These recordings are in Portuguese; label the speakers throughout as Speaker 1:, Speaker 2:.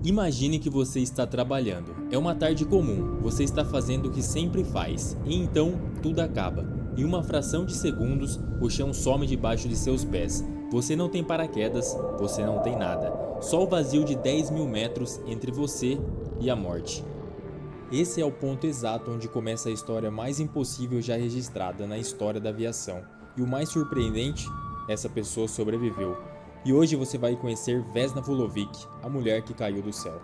Speaker 1: Imagine que você está trabalhando. É uma tarde comum, você está fazendo o que sempre faz, e então tudo acaba. Em uma fração de segundos, o chão some debaixo de seus pés. Você não tem paraquedas, você não tem nada. Só o vazio de 10.000 metros entre você e a morte. Esse é o ponto exato onde começa a história mais impossível já registrada na história da aviação. E o mais surpreendente, essa pessoa sobreviveu. E hoje você vai conhecer Vesna Vulovic, a mulher que caiu do céu.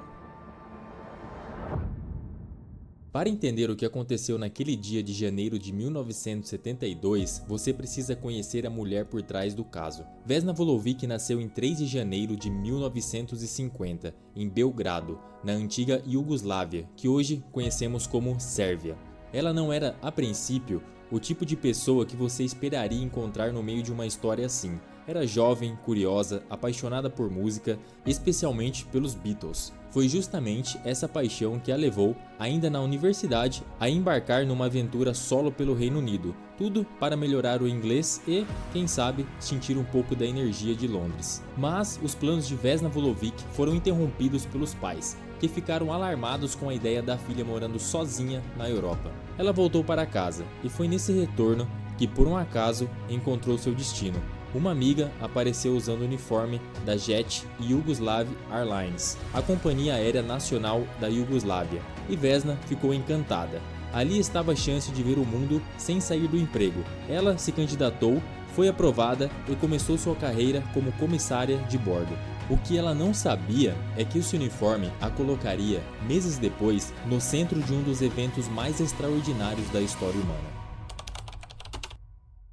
Speaker 1: Para entender o que aconteceu naquele dia de janeiro de 1972, você precisa conhecer a mulher por trás do caso. Vesna Vulovic nasceu em 3 de janeiro de 1950, em Belgrado, na antiga Iugoslávia, que hoje conhecemos como Sérvia. Ela não era, a princípio, o tipo de pessoa que você esperaria encontrar no meio de uma história assim. Era jovem, curiosa, apaixonada por música, especialmente pelos Beatles. Foi justamente essa paixão que a levou, ainda na universidade, a embarcar numa aventura solo pelo Reino Unido, tudo para melhorar o inglês e, quem sabe, sentir um pouco da energia de Londres. Mas os planos de Vesna Vulovic foram interrompidos pelos pais, que ficaram alarmados com a ideia da filha morando sozinha na Europa. Ela voltou para casa e foi nesse retorno que, por um acaso, encontrou seu destino. Uma amiga apareceu usando o uniforme da Jet Yugoslav Airlines, a companhia aérea nacional da Iugoslávia, e Vesna ficou encantada. Ali estava a chance de ver o mundo sem sair do emprego. Ela se candidatou, foi aprovada e começou sua carreira como comissária de bordo. O que ela não sabia é que esse uniforme a colocaria, meses depois, no centro de um dos eventos mais extraordinários da história humana.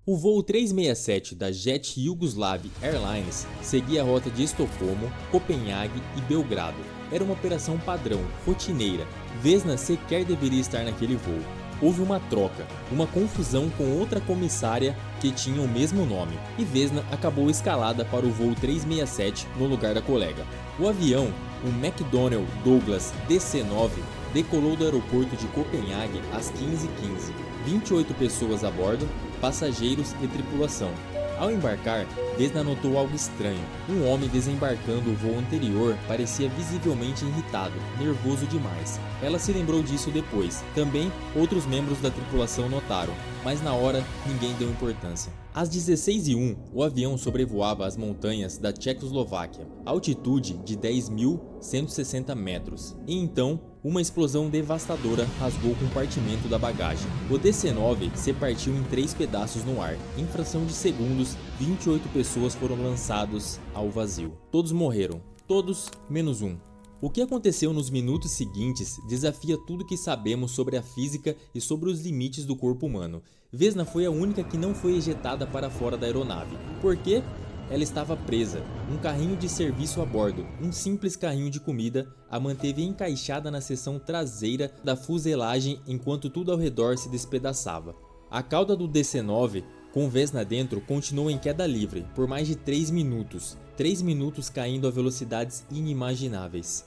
Speaker 1: O voo 367 da Jet Yugoslav Airlines seguia a rota de Estocolmo, Copenhague e Belgrado. Era uma operação padrão, rotineira. Vesna sequer deveria estar naquele voo. Houve uma troca, uma confusão com outra comissária que tinha o mesmo nome, e Vesna acabou escalada para o voo 367 no lugar da colega. O avião, o McDonnell Douglas DC-9, decolou do aeroporto de Copenhague às 15h15. 28 pessoas a bordo, passageiros e tripulação. Ao embarcar, Vesna notou algo estranho. Um homem desembarcando o voo anterior parecia visivelmente irritado, nervoso demais. Ela se lembrou disso depois. Também outros membros da tripulação notaram, mas na hora ninguém deu importância. Às 16h01, o avião sobrevoava as montanhas da Tchecoslováquia, altitude de 10.160 metros. E então, uma explosão devastadora rasgou o compartimento da bagagem. O DC-9 se partiu em 3 pedaços no ar. Em fração de segundos, 28 pessoas foram lançadas ao vazio. Todos morreram. Todos menos um. O que aconteceu nos minutos seguintes desafia tudo que sabemos sobre a física e sobre os limites do corpo humano. Vesna foi a única que não foi ejetada para fora da aeronave. Por quê? Ela estava presa. Um carrinho de serviço a bordo, um simples carrinho de comida, a manteve encaixada na seção traseira da fuselagem enquanto tudo ao redor se despedaçava. A cauda do DC-9, com Vesna dentro, continuou em queda livre por mais de 3 minutos. 3 minutos caindo a velocidades inimagináveis.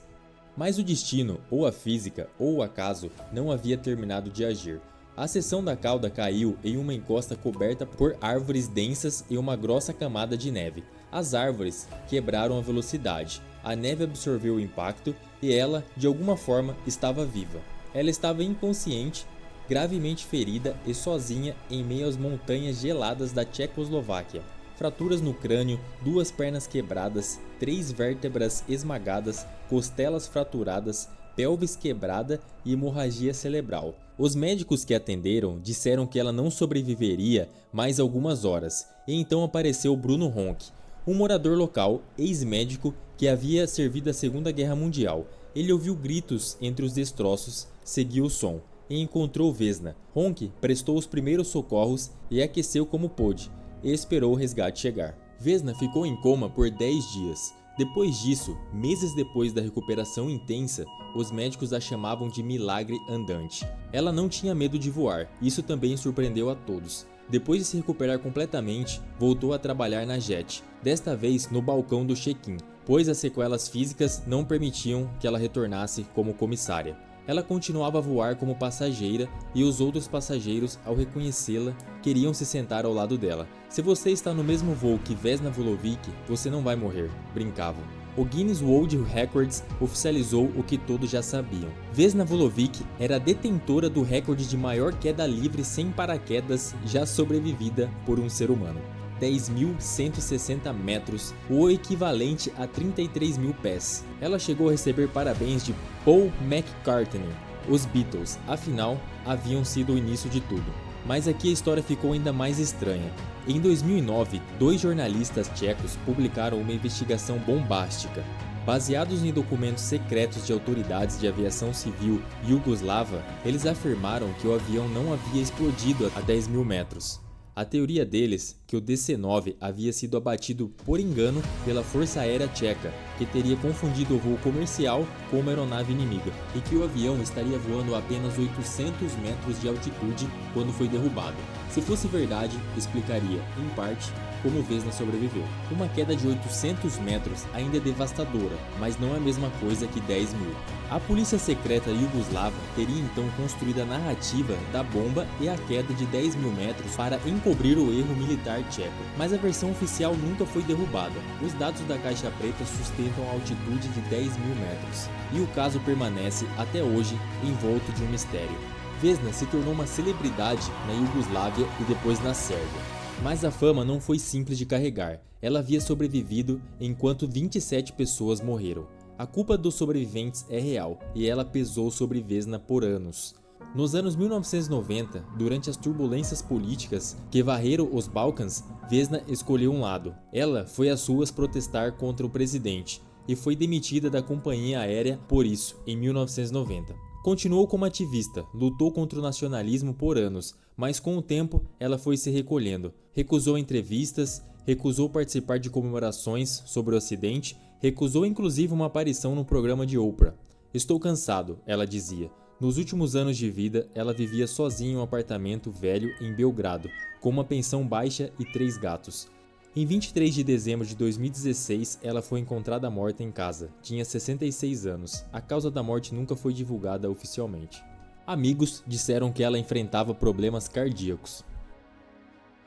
Speaker 1: Mas o destino, ou a física, ou o acaso, não havia terminado de agir. A seção da cauda caiu em uma encosta coberta por árvores densas e uma grossa camada de neve. As árvores quebraram a velocidade, a neve absorveu o impacto e ela, de alguma forma, estava viva. Ela estava inconsciente, gravemente ferida e sozinha em meio às montanhas geladas da Tchecoslováquia. Fraturas no crânio, 2 pernas quebradas, 3 vértebras esmagadas, costelas fraturadas, pelvis quebrada e hemorragia cerebral. Os médicos que atenderam disseram que ela não sobreviveria mais algumas horas, e então apareceu Bruno Ronck, um morador local, ex-médico que havia servido a Segunda Guerra Mundial. Ele ouviu gritos entre os destroços, seguiu o som e encontrou Vesna. Ronck prestou os primeiros socorros e aqueceu como pôde, e esperou o resgate chegar. Vesna ficou em coma por 10 dias. Depois disso, meses depois da recuperação intensa, os médicos a chamavam de milagre andante. Ela não tinha medo de voar, isso também surpreendeu a todos. Depois de se recuperar completamente, voltou a trabalhar na Jet, desta vez no balcão do check-in, pois as sequelas físicas não permitiam que ela retornasse como comissária. Ela continuava a voar como passageira e os outros passageiros, ao reconhecê-la, queriam se sentar ao lado dela. Se você está no mesmo voo que Vesna Vulovic, você não vai morrer, brincavam. o Guinness World Records oficializou o que todos já sabiam. Vesna Vulovic era a detentora do recorde de maior queda livre sem paraquedas já sobrevivida por um ser humano. 10.160 metros, o equivalente a 33 mil pés. Ela chegou a receber parabéns de Paul McCartney, os Beatles, afinal, haviam sido o início de tudo. Mas aqui a história ficou ainda mais estranha. Em 2009, 2 jornalistas tchecos publicaram uma investigação bombástica. Baseados em documentos secretos de autoridades de aviação civil iugoslava, eles afirmaram que o avião não havia explodido a 10 mil metros. A teoria deles, que o DC-9 havia sido abatido por engano pela Força Aérea Tcheca, que teria confundido o voo comercial com uma aeronave inimiga, e que o avião estaria voando a apenas 800 metros de altitude quando foi derrubado. Se fosse verdade, explicaria, em parte, como Vesna sobreviveu. Uma queda de 800 metros ainda é devastadora, mas não é a mesma coisa que 10 mil. A polícia secreta iugoslava teria então construído a narrativa da bomba e a queda de 10 mil metros para encobrir o erro militar tcheco, mas a versão oficial nunca foi derrubada. Os dados da caixa preta sustentam a altitude de 10 mil metros, e o caso permanece até hoje envolto de um mistério. Vesna se tornou uma celebridade na Iugoslávia e depois na Sérvia. Mas a fama não foi simples de carregar. Ela havia sobrevivido enquanto 27 pessoas morreram. A culpa dos sobreviventes é real e ela pesou sobre Vesna por anos. Nos anos 1990, durante as turbulências políticas que varreram os Balcãs, Vesna escolheu um lado. Ela foi às ruas protestar contra o presidente e foi demitida da companhia aérea por isso, em 1990. Continuou como ativista, lutou contra o nacionalismo por anos, mas com o tempo ela foi se recolhendo. Recusou entrevistas, recusou participar de comemorações sobre o acidente, recusou inclusive uma aparição no programa de Oprah. "Estou cansado", ela dizia. Nos últimos anos de vida, ela vivia sozinha em um apartamento velho em Belgrado, com uma pensão baixa e 3 gatos. Em 23 de dezembro de 2016, ela foi encontrada morta em casa. Tinha 66 anos. A causa da morte nunca foi divulgada oficialmente. Amigos disseram que ela enfrentava problemas cardíacos.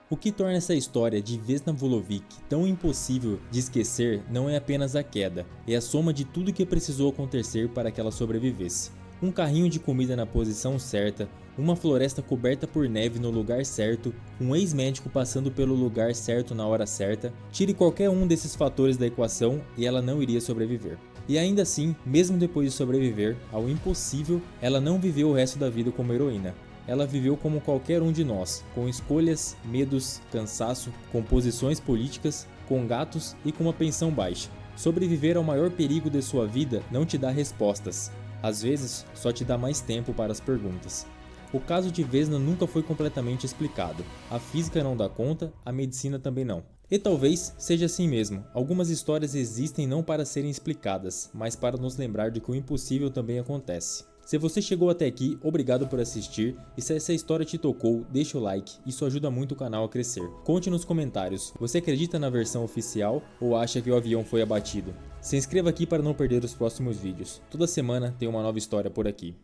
Speaker 1: O que torna essa história de Vesna Vulovic tão impossível de esquecer não é apenas a queda, é a soma de tudo que precisou acontecer para que ela sobrevivesse. Um carrinho de comida na posição certa, uma floresta coberta por neve no lugar certo, um ex-médico passando pelo lugar certo na hora certa. Tire qualquer um desses fatores da equação e ela não iria sobreviver. E ainda assim, mesmo depois de sobreviver ao impossível, ela não viveu o resto da vida como heroína. Ela viveu como qualquer um de nós, com escolhas, medos, cansaço, com posições políticas, com gatos e com uma pensão baixa. Sobreviver ao maior perigo de sua vida não te dá respostas. Às vezes, só te dá mais tempo para as perguntas. O caso de Vesna nunca foi completamente explicado. A física não dá conta, a medicina também não. E talvez seja assim mesmo. Algumas histórias existem não para serem explicadas, mas para nos lembrar de que o impossível também acontece. Se você chegou até aqui, obrigado por assistir, e se essa história te tocou, deixa o like, isso ajuda muito o canal a crescer. Conte nos comentários, você acredita na versão oficial ou acha que o avião foi abatido? Se inscreva aqui para não perder os próximos vídeos, toda semana tem uma nova história por aqui.